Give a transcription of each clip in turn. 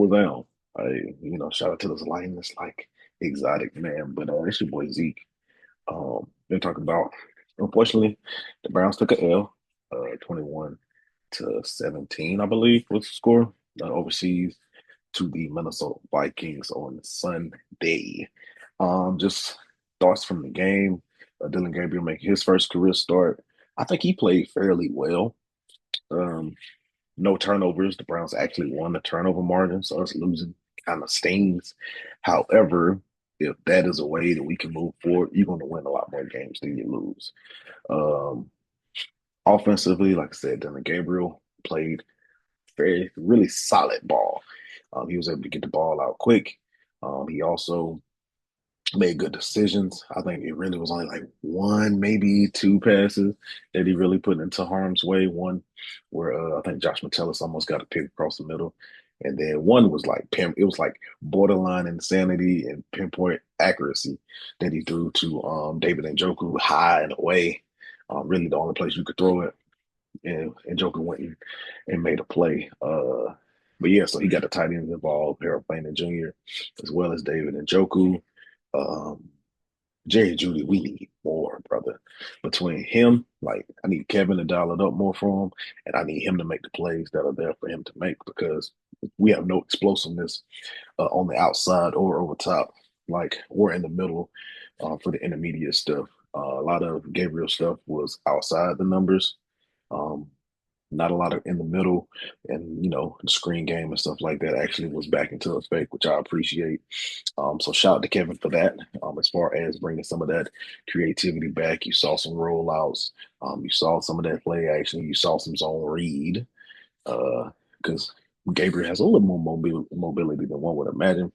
What's down? Shout out to this line that's like exotic, man. But it's your boy Zeke. They're talking about, unfortunately, the Browns took a L, 21-17, I believe was the score, overseas to the Minnesota Vikings on Sunday. Just thoughts from the game. Dylan Gabriel making his first career start. I think he played fairly well. Um, no turnovers. The Browns actually won the turnover margin, so us losing kind of stings. However, if that is a way that we can move forward, you're going to win a lot more games than you lose. Um, Offensively, like I said, Dylan Gabriel played very really solid ball. He was able to get the ball out quick. He also made good decisions. I think it really was only like one, maybe two passes that he really put into harm's way. One where I think Josh Metellus almost got a pick across the middle. And then one was like it was like borderline insanity and pinpoint accuracy that he threw to David Njoku high and away. Really the only place you could throw it. And Joker went and made a play. But yeah, so he got the tight ends involved, Harold Bainer Jr., as well as David Njoku. Um, Jerry Judy, we need more, brother. Between him, like I need Kevin to dial it up more for him, and I need him to make the plays that are there for him to make because we have no explosiveness on the outside or over top. Like we're in the middle for the intermediate stuff. A lot of Gabriel stuff was outside the numbers. Um, Not a lot of in the middle, and the screen game and stuff like that actually was back into effect, which I appreciate. So shout out to Kevin for that. As far as bringing some of that creativity back, you saw some rollouts, you saw some of that play action, you saw some zone read, because Gabriel has a little more mobility than one would imagine.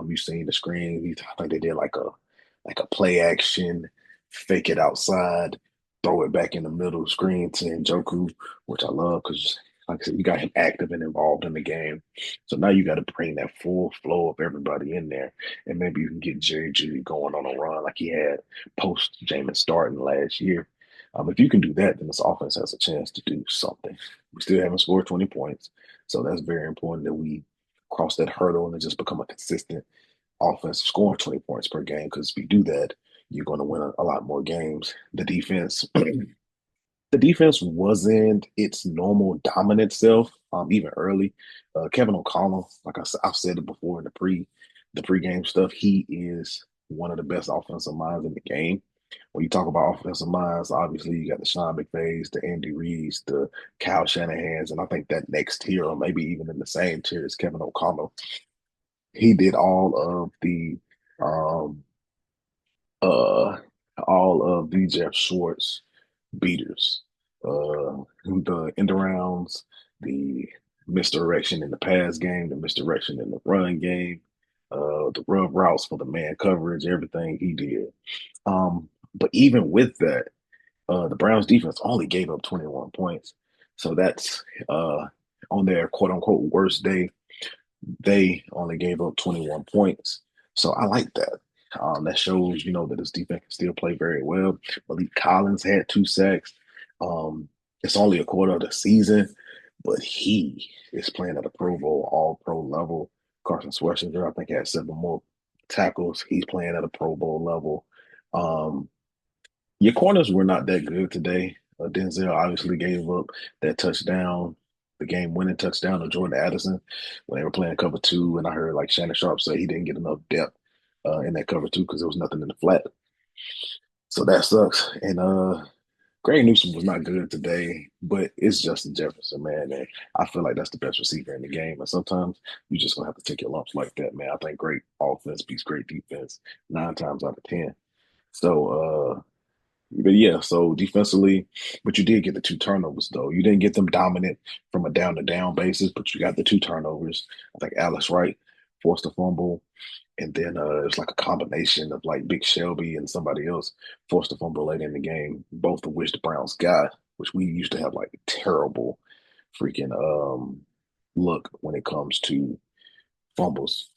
You've seen the screen. I think they did like a play action, fake it outside, throw it back in the middle screen to Njoku, which I love because, like I said, you got him active and involved in the game. So now you got to bring that full flow of everybody in there, and maybe you can get Jerry Judy going on a run like he had post Jameis starting last year. If you can do that, then this offense has a chance to do something. We still haven't scored 20 points, so that's very important that we cross that hurdle and just become a consistent offense scoring 20 points per game. Because if you do that, you're going to win a lot more games. The defense wasn't its normal dominant self, even early. Kevin O'Connell, like I've said it before in the pregame stuff, he is one of the best offensive minds in the game. When you talk about offensive minds, obviously you got the Sean McVays, the Andy Reids, the Kyle Shanahan's, and I think that next tier, or maybe even in the same tier, is Kevin O'Connell. He did um uh all of the Jeff Schwartz beaters. The end arounds, the misdirection in the pass game, the misdirection in the run game, the rub routes for the man coverage, everything he did. But even with that, the Browns defense only gave up 21 points. So that's on their quote unquote worst day they only gave up 21 points. So I like that. That shows, that his defense can still play very well. Malik Collins had 2 sacks. Um, it's only a quarter of the season, but he is playing at a Pro Bowl, all pro level. Carson Schwarzenegger, I think, had 7 more tackles. He's playing at a Pro Bowl level. Um, your corners were not that good today. Denzel obviously gave up that touchdown, the game-winning touchdown to Jordan Addison when they were playing cover two, and I heard like Shannon Sharp say he didn't get enough depth in that cover two because there was nothing in the flat. So that sucks. And Greg Newsom was not good today, but it's Justin Jefferson, man. And I feel like that's the best receiver in the game. And sometimes you just gonna have to take your lumps like that, man. I think great offense beats great defense 9 times out of 10. So but yeah, so defensively, but you did get the 2 turnovers though. You didn't get them dominant from a down to down basis, but you got the 2 turnovers. I think Alex Wright forced a fumble, and then it was like a combination of like Big Shelby and somebody else forced a fumble late in the game, both of which the Browns got, which we used to have like terrible freaking luck when it comes to fumbles.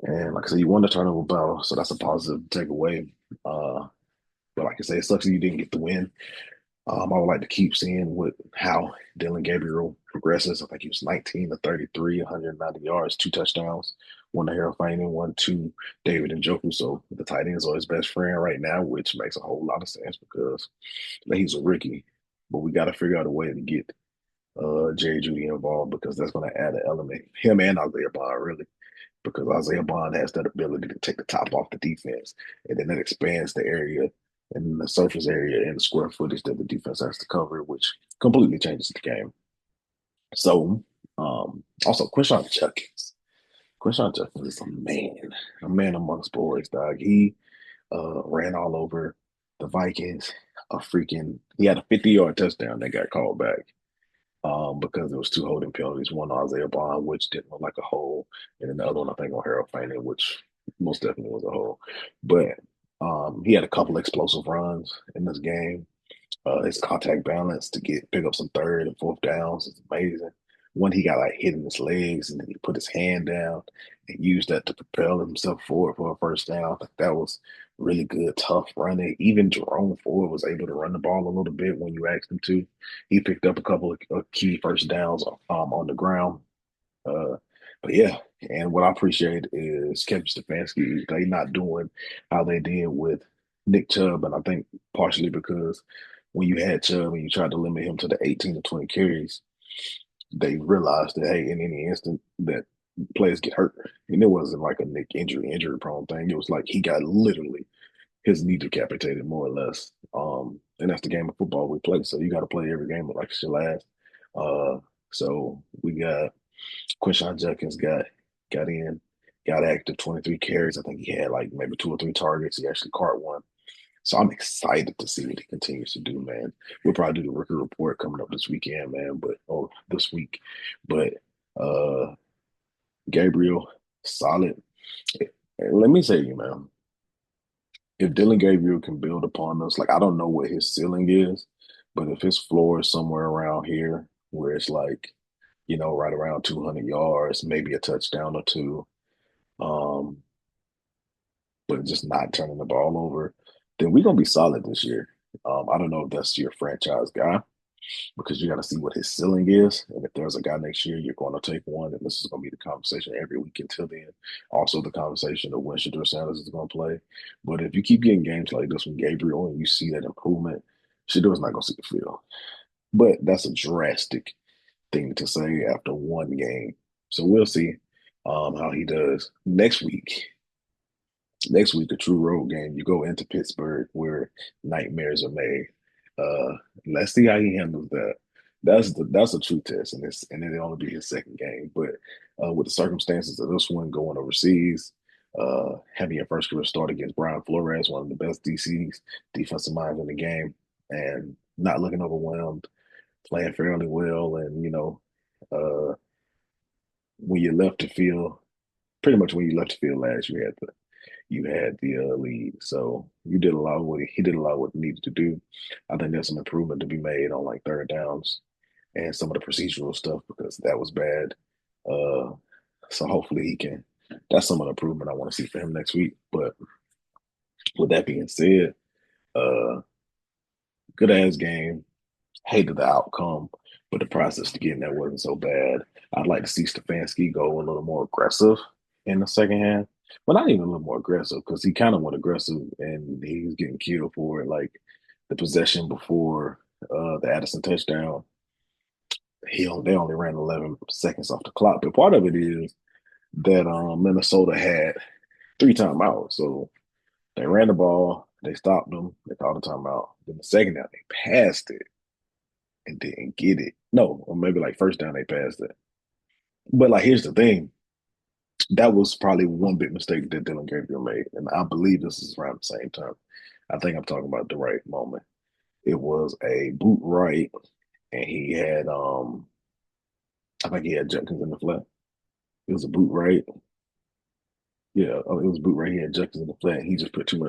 And like I said, you won the turnover battle, so that's a positive to take away. But like I say, it sucks that you didn't get the win. I would like to keep seeing what how Dylan Gabriel progresses. I think he was 19 to 33, 190 yards, two touchdowns, one to Harold Fine one to David Njoku. So the tight ends are his best friend right now, which makes a whole lot of sense because he's a rookie. But we got to figure out a way to get Jerry Judy involved because that's going to add an element. Him and Isaiah Bond really, because Isaiah Bond has that ability to take the top off the defense, and then it expands the area and the surface area and the square footage that the defense has to cover, which completely changes the game. So, also Quinshon Judkins. Quinshon Judkins is a man amongst boys, dog. He ran all over the Vikings. He had a 50-yard touchdown that got called back because there was two holding penalties, one on Isaiah Bond, which didn't look like a hole, and then the other one I think on Harold Fanning, which most definitely was a hole. But he had a couple explosive runs in this game. His contact balance to get pick up some third and fourth downs is amazing. One he got like hit in his legs and then he put his hand down and used that to propel himself forward for a first down. Like that was really good, tough running. Even Jerome Ford was able to run the ball a little bit when you asked him to. He picked up a couple of key first downs on the ground. Uh, but yeah, and what I appreciate is Kevin Stefanski. They not doing how they did with Nick Chubb, and I think partially because when you had Chubb and you tried to limit him to the 18 to 20 carries, they realized that hey, in any instant that players get hurt, and it wasn't like a Nick injury prone thing. It was like he got literally his knee decapitated more or less. And that's the game of football we play. So you got to play every game like it's your last. Uh, so we got Quinshon Judkins got in, got active, 23 carries. I think he had like maybe two or three targets. He actually caught one. So I'm excited to see what he continues to do, man. We'll probably do the rookie report coming up this weekend, man, or this week. But uh Gabriel, solid. And let me say you, man, if Dylan Gabriel can build upon us, like I don't know what his ceiling is, but if his floor is somewhere around here where it's like, right around 200 yards, maybe a touchdown or two, um, but just not turning the ball over, then we're gonna be solid this year. I don't know if that's your franchise guy because you got to see what his ceiling is, and if there's a guy next year, you're going to take one, and this is going to be the conversation every week until then. Also, the conversation of when Shedeur Sanders is going to play. But if you keep getting games like this with Gabriel and you see that improvement, Shedor's not going to see the field. But that's a drastic thing to say after one game. So we'll see how he does next week, a true road game. You go into Pittsburgh where nightmares are made. Uh, let's see how he handles that. That's a true test, and it'll only be his second game. But with the circumstances of this one going overseas, having your first career start against Brian Flores, one of the best DCs, defensive minds in the game, and not looking overwhelmed, playing fairly well, and uh, when you left the field, pretty much when you left the field last, you had the lead. So you did a lot of what he did a lot of what he needed to do. I think there's some improvement to be made on like third downs and some of the procedural stuff because that was bad. Uh, so hopefully he can. That's some of the improvement I want to see for him next week. But with that being said, uh, good ass game. Hated the outcome, but the process to getting there wasn't so bad. I'd like to see Stefanski go a little more aggressive in the second half. Well, not even a little more aggressive because he kind of went aggressive and he was getting killed for it. Like the possession before the Addison touchdown, they only ran 11 seconds off the clock. But part of it is that Minnesota had three timeouts. So they ran the ball, they stopped them, they called a timeout. Then the second down, they passed it and didn't get it. No, or maybe like first down they passed it. But like here's the thing. That was probably one big mistake that Dylan Gabriel made. And I believe this is around the same time. I think I'm talking about the right moment. It was a boot right, and he had I think he had Jenkins in the flat. It was a boot right. Yeah, it was boot right. He had Jenkins in the flat. And he just put too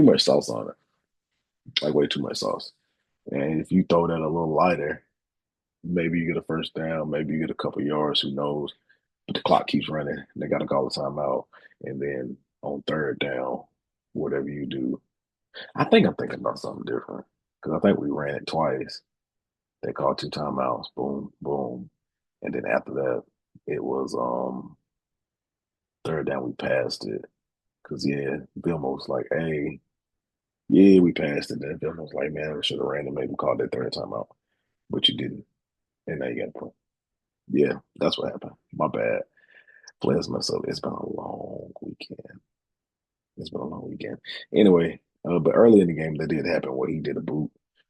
much sauce on it. Like way too much sauce. And if you throw that a little lighter, maybe you get a first down, maybe you get a couple yards, who knows? But the clock keeps running. They got to call the timeout. And then on third down, whatever you do, I think I'm thinking about something different. because I think we ran it twice. They called two timeouts, boom, boom, and then after that, it was third down. We passed it because yeah, Vilma was like, "Hey, yeah, we passed it." Then Vilma was like, "Man, we should have ran and maybe called that third timeout, but you didn't, and now you got to play." Yeah, that's what happened. My bad. Players mess up. It's been a long weekend. It's been a long weekend. Anyway, but early in the game, that did happen where he did a boot,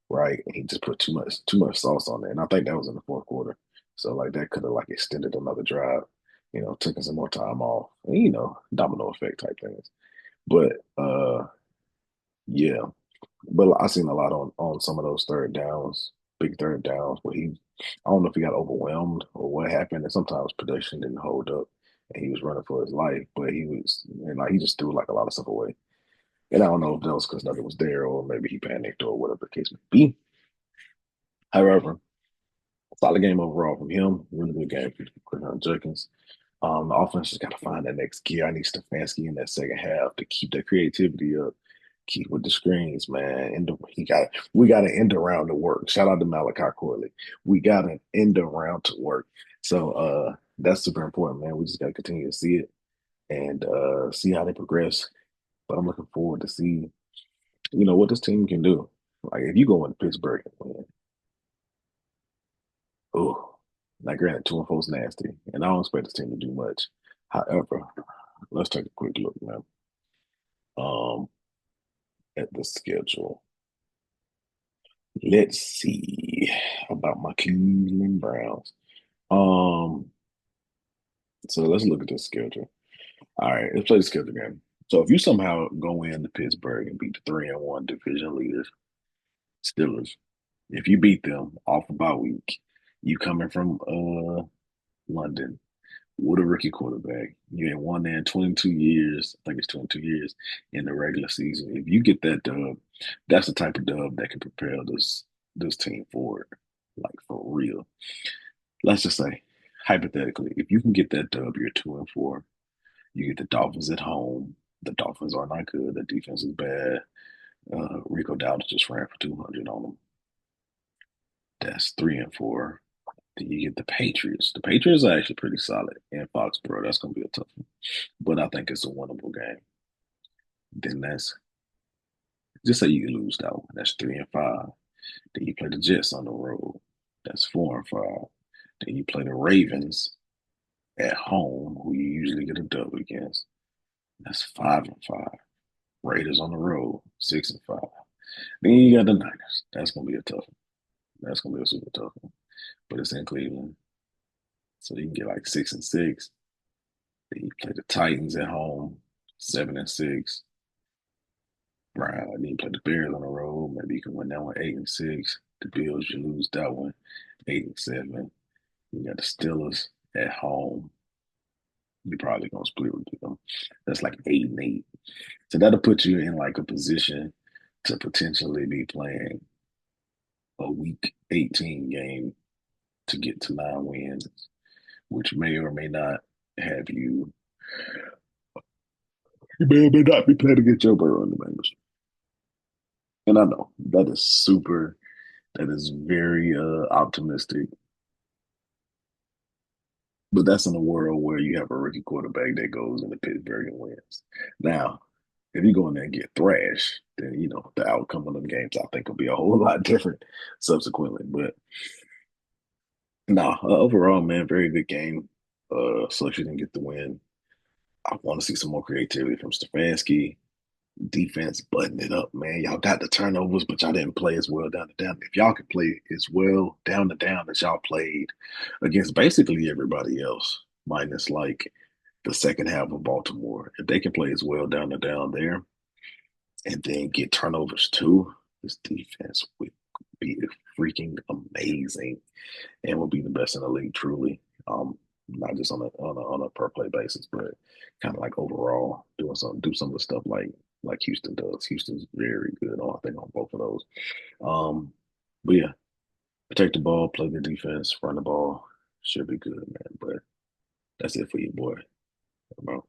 right? And he just put too much sauce on there, and I think that was in the fourth quarter. So like that could have like extended another drive, taking some more time off, and, domino effect type things. But yeah, but I seen a lot on some of those third downs, big third downs, where I don't know if he got overwhelmed or what happened, and sometimes production didn't hold up, and he was running for his life, but and like he just threw like a lot of stuff away. And I don't know if that was because nothing was there or maybe he panicked or whatever the case may be. However, solid game overall from him. Really good game from Quinton Judkins. The offense just got to find that next gear. I need Stefanski in that second half to keep that creativity up, keep with the screens, man. And we got an end around to work. Shout out to Malachi Corley. We got an end around to work. So that's super important, man. We just got to continue to see it and see how they progress. But I'm looking forward to see what this team can do. Like if you go into Pittsburgh and win, oh, now granted, 2-4 is nasty, and I don't expect this team to do much. However, let's take a quick look, man, um, at the schedule. Let's see about my Cleveland Browns. Um, so let's look at the schedule. All right, let's play the schedule game. So if you somehow go into Pittsburgh and beat the 3-1 division leaders, Steelers, if you beat them off a bye week, you coming from London with a rookie quarterback. You ain't won there in 22 years. I think it's 22 years in the regular season. If you get that dub, that's the type of dub that can propel this team forward, like for real. Let's just say, hypothetically, if you can get that dub, you're 2-4. You get the Dolphins at home. The Dolphins are not good. The defense is bad. Rico Dowdle just ran for 200 on them. That's 3-4. Then you get the Patriots. The Patriots are actually pretty solid in Foxborough. That's going to be a tough one, but I think it's a winnable game. Then that's just say you lose that one. That's 3-5. Then you play the Jets on the road. That's 4-5. Then you play the Ravens at home, who you usually get a dub against. That's 5-5. Raiders on the road, 6-5. Then you got the Niners. That's gonna be a tough one. That's gonna be a super tough one. But it's in Cleveland, so you can get like 6-6. Then you play the Titans at home, 7-6. Right. Then you play the Bears on the road. Maybe you can win that one 8-6. The Bills, you lose that one 8-7. You got the Steelers at home. You're probably gonna split with them. That's like 8-8. So that'll put you in like a position to potentially be playing a week 18 game to get to 9 wins, which may or may not have you may or may not be playing against Joe Burrow in the Bengals. And I know that is very optimistic. But that's in a world where you have a rookie quarterback that goes into Pittsburgh and wins. Now, if you go in there and get thrashed, then the outcome of them games I think will be a whole lot different subsequently. But no, overall, man, very good game. So she didn't get the win. I want to see some more creativity from Stefanski. Defense button it up, man. Y'all got the turnovers, but y'all didn't play as well down to down. If y'all could play as well down to down as y'all played against basically everybody else, minus like the second half of Baltimore, if they can play as well down to down there and then get turnovers too, this defense would be freaking amazing and will be the best in the league, truly. Not just on a per play basis, but kind of like overall do some of the stuff like Houston does. Houston's very good on I think on both of those. Um, but yeah, protect the ball, play the defense, run the ball, should be good, man. But that's it for you, boy. Bro.